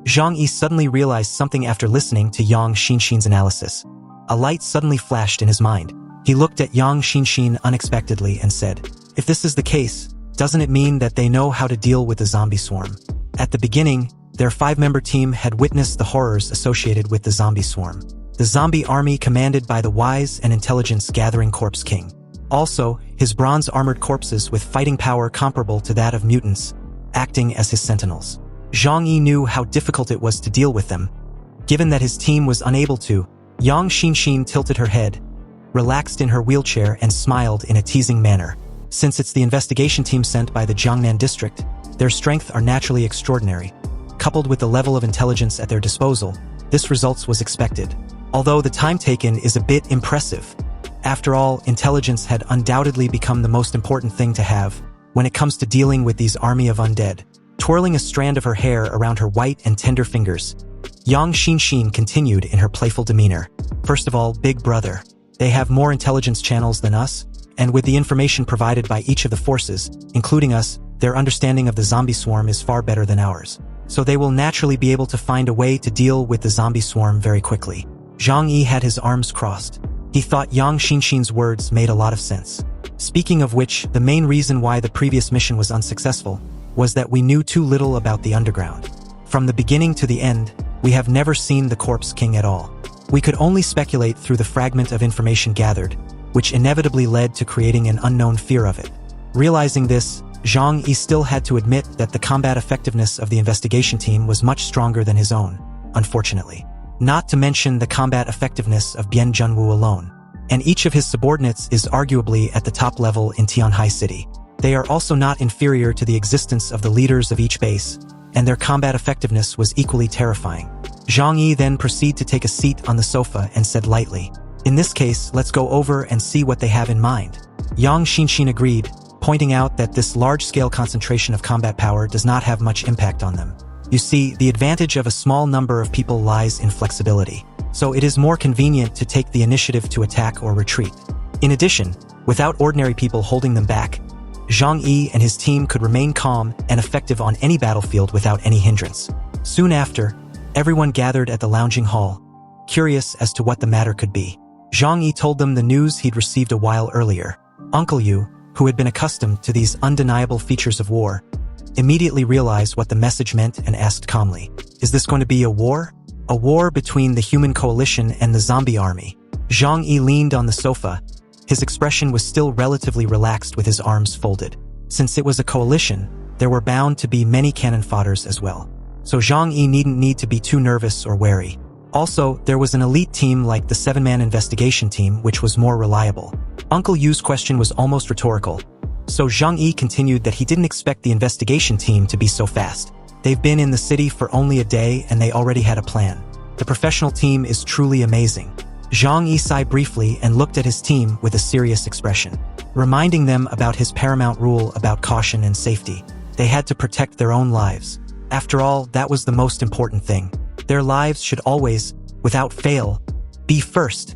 Zhang Yi suddenly realized something after listening to Yang Xinxin's analysis. A light suddenly flashed in his mind. He looked at Yang Xinxin unexpectedly and said, "If this is the case, doesn't it mean that they know how to deal with the zombie swarm?" At the beginning, their 5-member team had witnessed the horrors associated with the zombie swarm. The zombie army commanded by the wise and intelligence-gathering Corpse King. Also, his bronze-armored corpses with fighting power comparable to that of mutants, acting as his sentinels. Zhang Yi knew how difficult it was to deal with them. Given that his team was unable to, Yang Xinxin tilted her head, relaxed in her wheelchair and smiled in a teasing manner. Since it's the investigation team sent by the Jiangnan district, their strength are naturally extraordinary. Coupled with the level of intelligence at their disposal, this result was expected. Although the time taken is a bit impressive. After all, intelligence had undoubtedly become the most important thing to have when it comes to dealing with these army of undead. Twirling a strand of her hair around her white and tender fingers, Yang Xinxin continued in her playful demeanor. First of all, big brother. They have more intelligence channels than us, and with the information provided by each of the forces, including us, their understanding of the zombie swarm is far better than ours. So they will naturally be able to find a way to deal with the zombie swarm very quickly. Zhang Yi had his arms crossed. He thought Yang Xinxin's words made a lot of sense. Speaking of which, the main reason why the previous mission was unsuccessful was that we knew too little about the underground. From the beginning to the end, we have never seen the Corpse King at all. We could only speculate through the fragment of information gathered, which inevitably led to creating an unknown fear of it. Realizing this, Zhang Yi still had to admit that the combat effectiveness of the investigation team was much stronger than his own, unfortunately. Not to mention the combat effectiveness of Bian Junwu alone. And each of his subordinates is arguably at the top level in Tianhai City. They are also not inferior to the existence of the leaders of each base, and their combat effectiveness was equally terrifying. Zhang Yi then proceeded to take a seat on the sofa and said lightly, "In this case, let's go over and see what they have in mind." Yang Xinxin agreed, pointing out that this large-scale concentration of combat power does not have much impact on them. You see, the advantage of a small number of people lies in flexibility, so it is more convenient to take the initiative to attack or retreat. In addition, without ordinary people holding them back, Zhang Yi and his team could remain calm and effective on any battlefield without any hindrance. Soon after, everyone gathered at the lounging hall, curious as to what the matter could be. Zhang Yi told them the news he'd received a while earlier. Uncle Yu, who had been accustomed to these undeniable features of war, immediately realized what the message meant and asked calmly, "Is this going to be a war? A war between the human coalition and the zombie army?" Zhang Yi leaned on the sofa. His expression was still relatively relaxed with his arms folded. Since it was a coalition, there were bound to be many cannon fodders as well. So Zhang Yi needn't need to be too nervous or wary. Also, there was an elite team like the 7-man investigation team which was more reliable. Uncle Yu's question was almost rhetorical, so Zhang Yi continued that he didn't expect the investigation team to be so fast. They've been in the city for only a day and they already had a plan. The professional team is truly amazing. Zhang Yi sighed briefly and looked at his team with a serious expression, reminding them about his paramount rule about caution and safety. They had to protect their own lives. After all, that was the most important thing. Their lives should always, without fail, be first,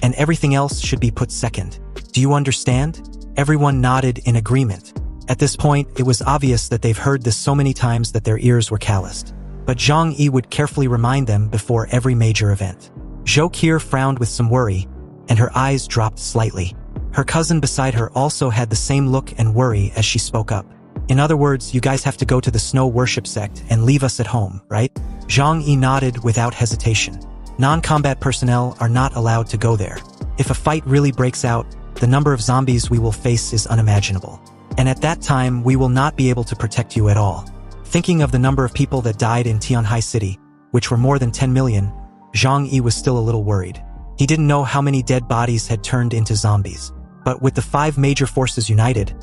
and everything else should be put second. Do you understand? Everyone nodded in agreement. At this point, it was obvious that they've heard this so many times that their ears were calloused. But Zhang Yi would carefully remind them before every major event. Zhou Qi frowned with some worry, and her eyes dropped slightly. Her cousin beside her also had the same look and worry as she spoke up. "In other words, you guys have to go to the snow worship sect and leave us at home, right?" Zhang Yi nodded without hesitation. Non-combat personnel are not allowed to go there. If a fight really breaks out, the number of zombies we will face is unimaginable. And at that time, we will not be able to protect you at all. Thinking of the number of people that died in Tianhai City, which were more than 10 million, Zhang Yi was still a little worried. He didn't know how many dead bodies had turned into zombies. But with the 5 major forces united,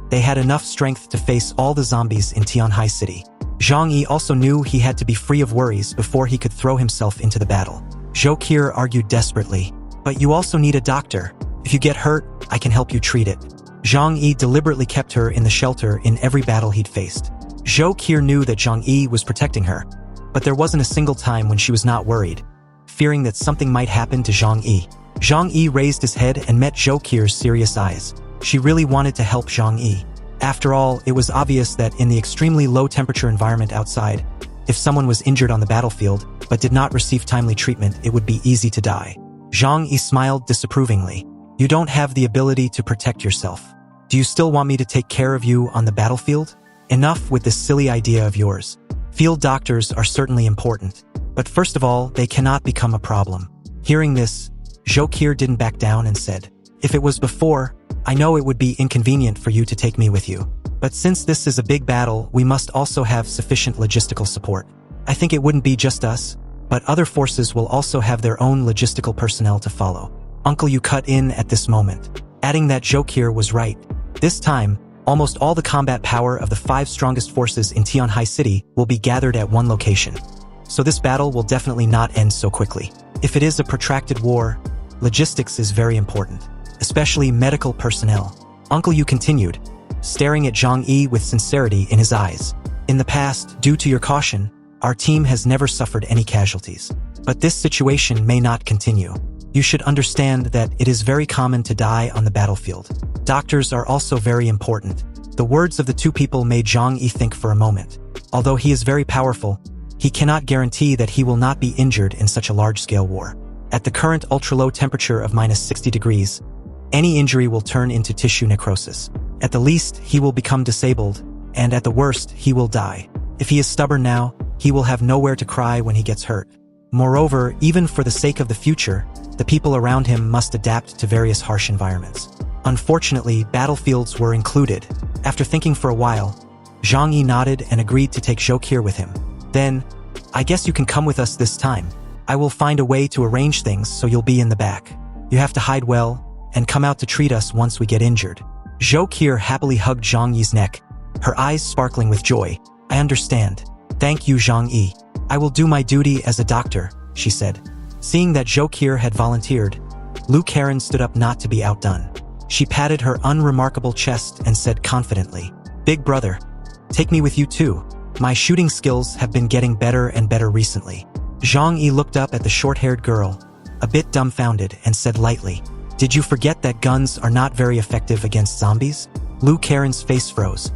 they had enough strength to face all the zombies in Tianhai City. Zhang Yi also knew he had to be free of worries before he could throw himself into the battle. Zhou Qi argued desperately, "But you also need a doctor. If you get hurt, I can help you treat it." Zhang Yi deliberately kept her in the shelter in every battle he'd faced. Zhou Qi knew that Zhang Yi was protecting her, but there wasn't a single time when she was not worried, fearing that something might happen to Zhang Yi. Zhang Yi raised his head and met Zhou Qi's serious eyes. She really wanted to help Zhang Yi. After all, it was obvious that in the extremely low-temperature environment outside, If someone was injured on the battlefield, but did not receive timely treatment, it would be easy to die. Zhang Yi smiled disapprovingly. You don't have the ability to protect yourself. Do you still want me to take care of you on the battlefield? Enough with this silly idea of yours. Field doctors are certainly important, but first of all, they cannot become a problem. Hearing this, Zhokir didn't back down and said, if it was before, I know it would be inconvenient for you to take me with you. But since this is a big battle, we must also have sufficient logistical support. I think it wouldn't be just us, but other forces will also have their own logistical personnel to follow. Uncle Yu cut in at this moment, adding that Zhokir was right. This time, almost all the combat power of the 5 strongest forces in Tianhai City will be gathered at one location. So this battle will definitely not end so quickly. If it is a protracted war, logistics is very important, especially medical personnel. Uncle Yu continued, staring at Zhang Yi with sincerity in his eyes. In the past, due to your caution, our team has never suffered any casualties. But this situation may not continue. You should understand that it is very common to die on the battlefield. Doctors are also very important. The words of the 2 people made Zhang Yi think for a moment. Although he is very powerful, he cannot guarantee that he will not be injured in such a large-scale war. At the current ultra-low temperature of -60 degrees, any injury will turn into tissue necrosis. At the least, he will become disabled, and at the worst, he will die. If he is stubborn now, he will have nowhere to cry when he gets hurt. Moreover, even for the sake of the future, the people around him must adapt to various harsh environments. Unfortunately, battlefields were included. After thinking for a while, Zhang Yi nodded and agreed to take Zhokir with him. Then, I guess you can come with us this time. I will find a way to arrange things so you'll be in the back. You have to hide well, and come out to treat us once we get injured. Zhokir happily hugged Zhang Yi's neck, her eyes sparkling with joy. I understand. Thank you, Zhang Yi. I will do my duty as a doctor, she said. Seeing that Zhokir had volunteered, Lu Karen stood up not to be outdone. She patted her unremarkable chest and said confidently, Big brother, take me with you too. My shooting skills have been getting better and better recently. Zhang Yi looked up at the short-haired girl, a bit dumbfounded, and said lightly, Did you forget that guns are not very effective against zombies? Lu Karen's face froze.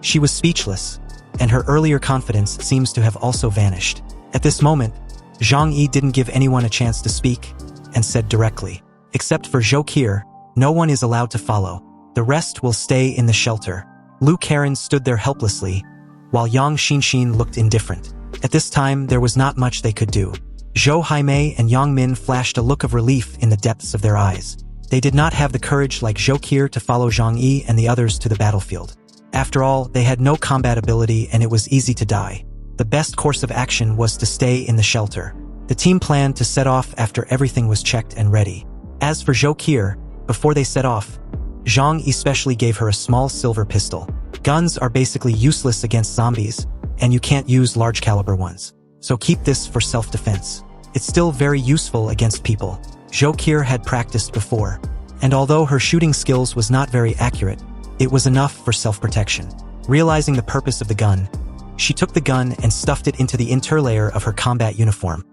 She was speechless, and her earlier confidence seems to have also vanished. At this moment, Zhang Yi didn't give anyone a chance to speak, and said directly, Except for Zhokir, no one is allowed to follow. The rest will stay in the shelter. Lu Karen stood there helplessly, while Yang Xinshin looked indifferent. At this time, there was not much they could do. Zhou Haimei and Yang Min flashed a look of relief in the depths of their eyes. They did not have the courage like Zhokir to follow Zhang Yi and the others to the battlefield. After all, they had no combat ability and it was easy to die. The best course of action was to stay in the shelter. The team planned to set off after everything was checked and ready. As for Zhokir, before they set off, Zhang especially gave her a small silver pistol. Guns are basically useless against zombies, and you can't use large-caliber ones. So keep this for self-defense. It's still very useful against people. Zhokir had practiced before, and although her shooting skills was not very accurate, it was enough for self-protection. Realizing the purpose of the gun, she took the gun and stuffed it into the interlayer of her combat uniform,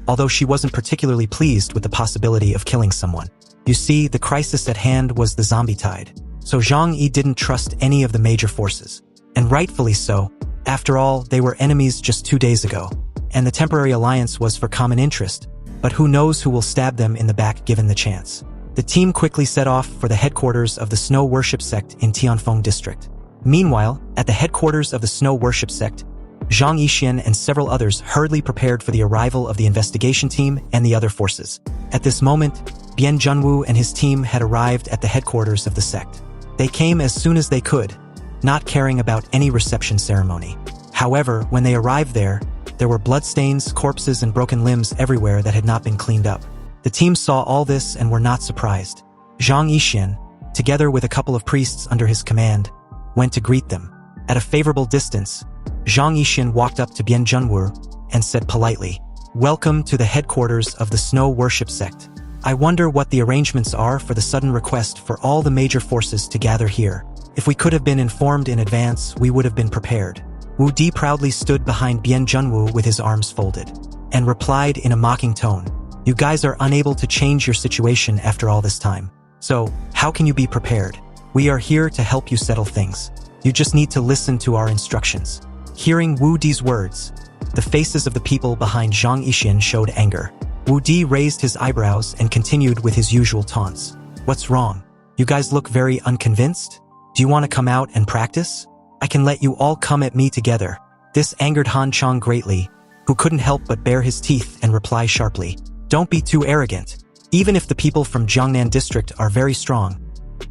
although she wasn't particularly pleased with the possibility of killing someone. You see, the crisis at hand was the zombie tide, so Zhang Yi didn't trust any of the major forces. And rightfully so. After all, they were enemies just 2 days ago, and the temporary alliance was for common interest, but who knows who will stab them in the back given the chance. The team quickly set off for the headquarters of the Snow Worship Sect in Tianfeng District. Meanwhile, at the headquarters of the Snow Worship Sect, Zhang Yixian and several others hurriedly prepared for the arrival of the investigation team and the other forces. At this moment, Bian Junwu and his team had arrived at the headquarters of the sect. They came as soon as they could, not caring about any reception ceremony. However, when they arrived there were bloodstains, corpses, and broken limbs everywhere that had not been cleaned up. The team saw all this and were not surprised. Zhang Yixian, together with a couple of priests under his command, went to greet them. At a favorable distance, Zhang Yixian walked up to Bian Junwu and said politely, "Welcome to the headquarters of the Snow Worship Sect. I wonder what the arrangements are for the sudden request for all the major forces to gather here. If we could have been informed in advance, we would have been prepared." Wu Di proudly stood behind Bian Junwu with his arms folded, and replied in a mocking tone, "You guys are unable to change your situation after all this time. So, how can you be prepared? We are here to help you settle things. You just need to listen to our instructions." Hearing Wu Di's words, Zhang Yixian, together with a couple of priests under his command, went to greet them. At a favorable distance, Zhang Yixian walked up to Bian Junwu and said politely, "Welcome to the headquarters of the Snow Worship Sect. I wonder what the arrangements are for the sudden request for all the major forces to gather here. If we could have been informed in advance, we would have been prepared." Wu Di proudly stood behind Bian Junwu with his arms folded, and replied in a mocking tone, "You guys are unable to change your situation after all this time. So, how can you be prepared? We are here to help you settle things." Hearing Wu Di's words, The faces of the people behind Zhang Yixin showed anger. Wu Di raised his eyebrows and continued with his usual taunts. What's wrong? You guys look very unconvinced? Do you want to come out and practice? I can let you all come at me together. This angered Han Chang greatly, who couldn't help but bare his teeth and reply sharply. Don't be too arrogant. Even if the people from Jiangnan district are very strong,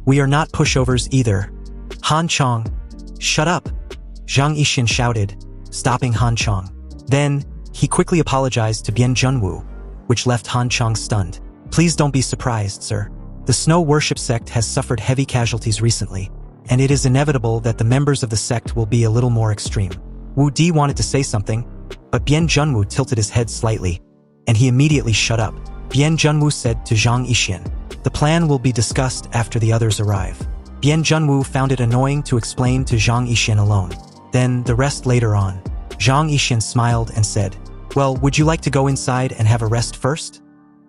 we are not pushovers either. Han Chang, shut up! Zhang Yixin shouted, stopping Han Chang. Then, he quickly apologized to Bian Junwu, which left Han Chang stunned. Please don't be surprised, sir. The Snow Worship Sect has suffered heavy casualties recently, and it is inevitable that the members of the sect will be a little more extreme. Wu Di wanted to say something, but Bian Junwu tilted his head slightly, and he immediately shut up. Bian Junwu said to Zhang Yixin, the plan will be discussed after the others arrive. Bian Junwu found it annoying to explain to Zhang Yixin alone. Then, the rest later on. Zhang Yixin smiled and said, well, would you like to go inside and have a rest first?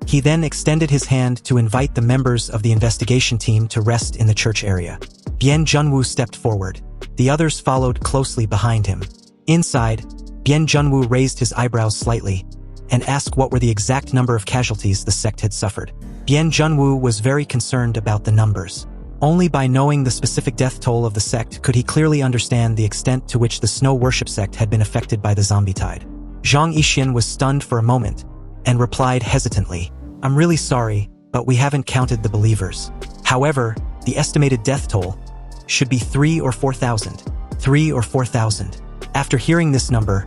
He then extended his hand to invite the members of the investigation team to rest in the church area. Bian Junwu stepped forward. The others followed closely behind him. Inside, Bian Junwu raised his eyebrows slightly and asked what were the exact number of casualties the sect had suffered. Bian Junwu was very concerned about the numbers. Only by knowing the specific death toll of the sect could he clearly understand the extent to which the Snow Worship Sect had been affected by the zombie tide. Zhang Yixin was stunned for a moment and replied hesitantly, I'm really sorry, but we haven't counted the believers. However, the estimated death toll should be 3 or 4,000. 3 or 4,000. After hearing this number,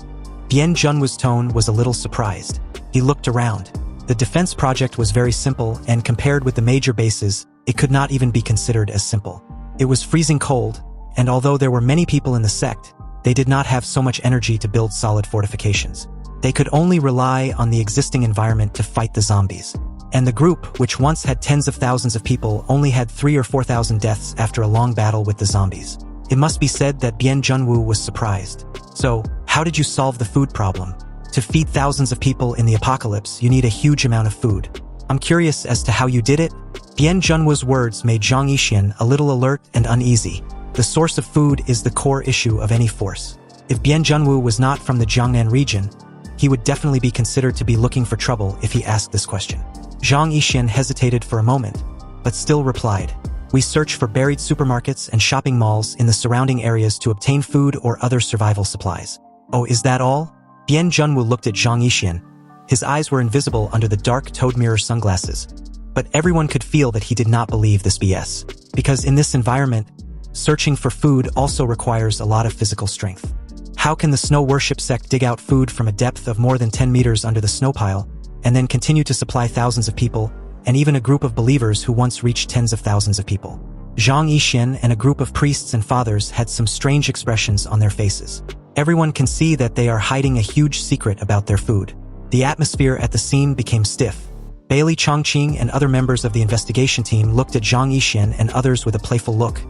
Bian Junwu's tone was a little surprised. He looked around. The defense project was very simple, and compared with the major bases, it could not even be considered as simple. It was freezing cold, and although there were many people in the sect, they did not have so much energy to build solid fortifications. They could only rely on the existing environment to fight the zombies. And the group, which once had tens of thousands of people, only had 3 or 4,000 deaths after a long battle with the zombies. It must be said that Bian Junwu was surprised. So, how did you solve the food problem? To feed thousands of people in the apocalypse, you need a huge amount of food. I'm curious as to how you did it. Bian Junwu's words made Zhang Yixin a little alert and uneasy. The source of food is the core issue of any force. If Bian Junwu was not from the Jiangnan region, he would definitely be considered to be looking for trouble if he asked this question. Zhang Yixin hesitated for a moment, but still replied, we search for buried supermarkets and shopping malls in the surrounding areas to obtain food or other survival supplies. Oh, is that all? Bian Junwu looked at Zhang Yixin. His eyes were invisible under the dark toad mirror sunglasses, but everyone could feel that he did not believe this BS. Because in this environment, searching for food also requires a lot of physical strength. How can the Snow Worship Sect dig out food from a depth of more than 10 meters under the snow pile, and then continue to supply thousands of people, and even a group of believers who once reached tens of thousands of people? Zhang Yixin and a group of priests and fathers had some strange expressions on their faces. Everyone can see that they are hiding a huge secret about their food. The atmosphere at the scene became stiff. Bailey Chongqing and other members of the investigation team looked at Zhang Yixin and others with a playful look,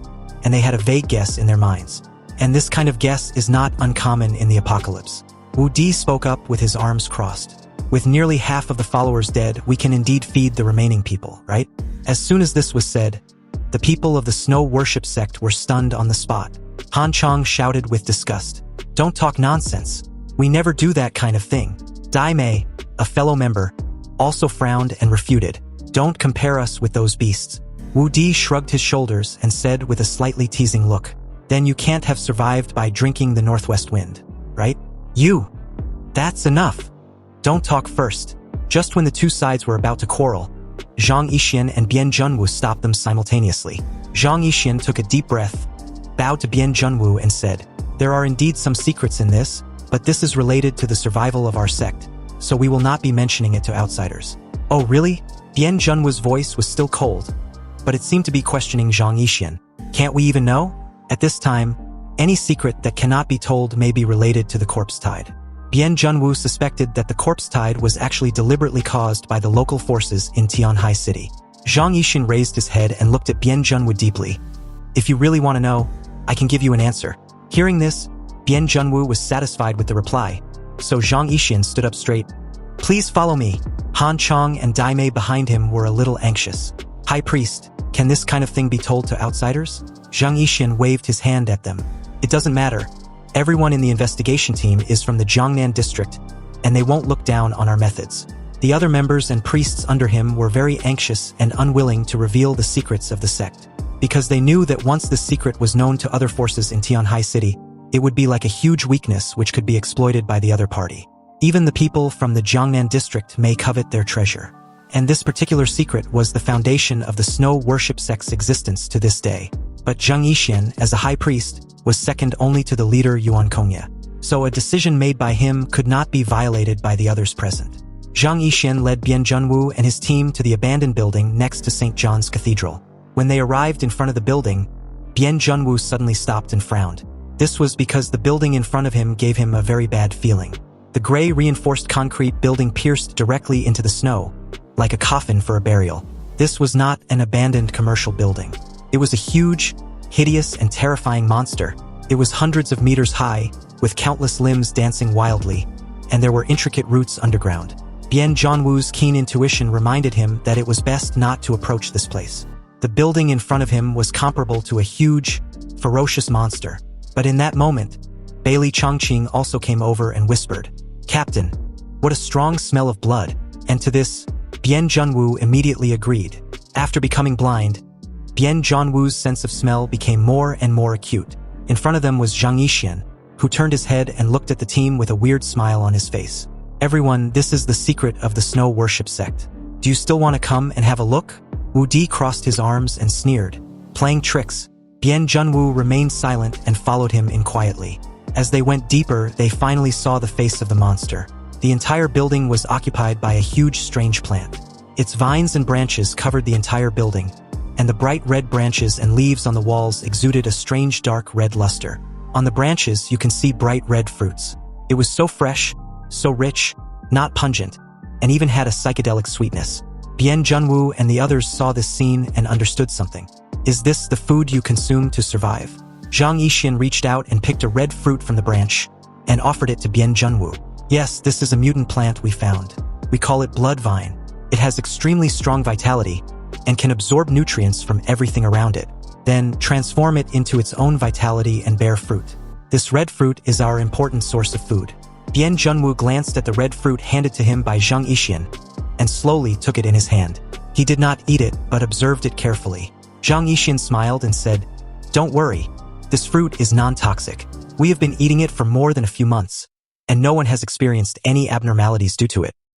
and they had a vague guess in their minds. And this kind of guess is not uncommon in the apocalypse. Wu Di spoke up with his arms crossed. With nearly half of the followers dead, we can indeed feed the remaining people, right? As soon as this was said, the people of the Snow Worship Sect were stunned on the spot. Han Chang shouted with disgust, don't talk nonsense. We never do that kind of thing. Dai Mei, a fellow member, also frowned and refuted, don't compare us with those beasts. Wu Di shrugged his shoulders and said with a slightly teasing look, then you can't have survived by drinking the northwest wind, right? You! That's enough! Don't talk first. Just when the two sides were about to quarrel, Zhang Yixin and Bian Junwu stopped them simultaneously. Zhang Yixin took a deep breath, bowed to Bian Junwu and said, there are indeed some secrets in this, but this is related to the survival of our sect, so we will not be mentioning it to outsiders. Oh really? Bian Junwu's voice was still cold, but it seemed to be questioning Zhang Yixin. Can't we even know? At this time, any secret that cannot be told may be related to the corpse tide. Bian Junwu suspected that the corpse tide was actually deliberately caused by the local forces in Tianhai City. Zhang Yixin raised his head and looked at Bian Junwu deeply. If you really want to know, I can give you an answer. Hearing this, Bian Junwu was satisfied with the reply, so Zhang Yixin stood up straight. Please follow me. Han Chang and Dai Mei behind him were a little anxious. High Priest, can this kind of thing be told to outsiders? Zhang Yixin waved his hand at them. It doesn't matter. Everyone in the investigation team is from the Jiangnan district, and they won't look down on our methods. The other members and priests under him were very anxious and unwilling to reveal the secrets of the sect, because they knew that once this secret was known to other forces in Tianhai City, it would be like a huge weakness which could be exploited by the other party. Even the people from the Jiangnan district may covet their treasure. And this particular secret was the foundation of the snow worship sect's existence to this day. But Zhang Yi, as a high priest, was second only to the leader Yuan Kongya. So a decision made by him could not be violated by the others present. Zhang Yi led Bian Junwu and his team to the abandoned building next to St. John's Cathedral. When they arrived in front of the building, Bian Junwu suddenly stopped and frowned. This was because the building in front of him gave him a very bad feeling. The gray reinforced concrete building pierced directly into the snow, like a coffin for a burial. This was not an abandoned commercial building. It was a huge, hideous, and terrifying monster. It was hundreds of meters high, with countless limbs dancing wildly, and there were intricate roots underground. Bian Junwu's keen intuition reminded him that it was best not to approach this place. The building in front of him was comparable to a huge, ferocious monster. But in that moment, Bailey Chongqing also came over and whispered, "Captain, what a strong smell of blood." And to this, Bian Junwu immediately agreed. After becoming blind, Bian Junwu's sense of smell became more and more acute. In front of them was Zhang Yi, who turned his head and looked at the team with a weird smile on his face. "Everyone, this is the secret of the snow worship sect. Do you still want to come and have a look?" Wu Di crossed his arms and sneered. Playing tricks, Bian Junwu remained silent and followed him in quietly. As they went deeper, they finally saw the face of the monster. The entire building was occupied by a huge strange plant. Its vines and branches covered the entire building, and the bright red branches and leaves on the walls exuded a strange dark red luster. On the branches, you can see bright red fruits. It was so fresh, so rich, not pungent, and even had a psychedelic sweetness. Bian Junwu and the others saw this scene and understood something. "Is this the food you consume to survive?" Zhang Yi reached out and picked a red fruit from the branch and offered it to Bian Junwu. "Yes, this is a mutant plant we found. We call it blood vine. It has extremely strong vitality and can absorb nutrients from everything around it, then transform it into its own vitality and bear fruit. This red fruit is our important source of food." Bian Junwu glanced at the red fruit handed to him by Zhang Yi and slowly took it in his hand. He did not eat it but observed it carefully. Zhang Yi smiled and said, "Don't worry, this fruit is non-toxic. We have been eating it for more than a few months, and no one has experienced any abnormalities due to it."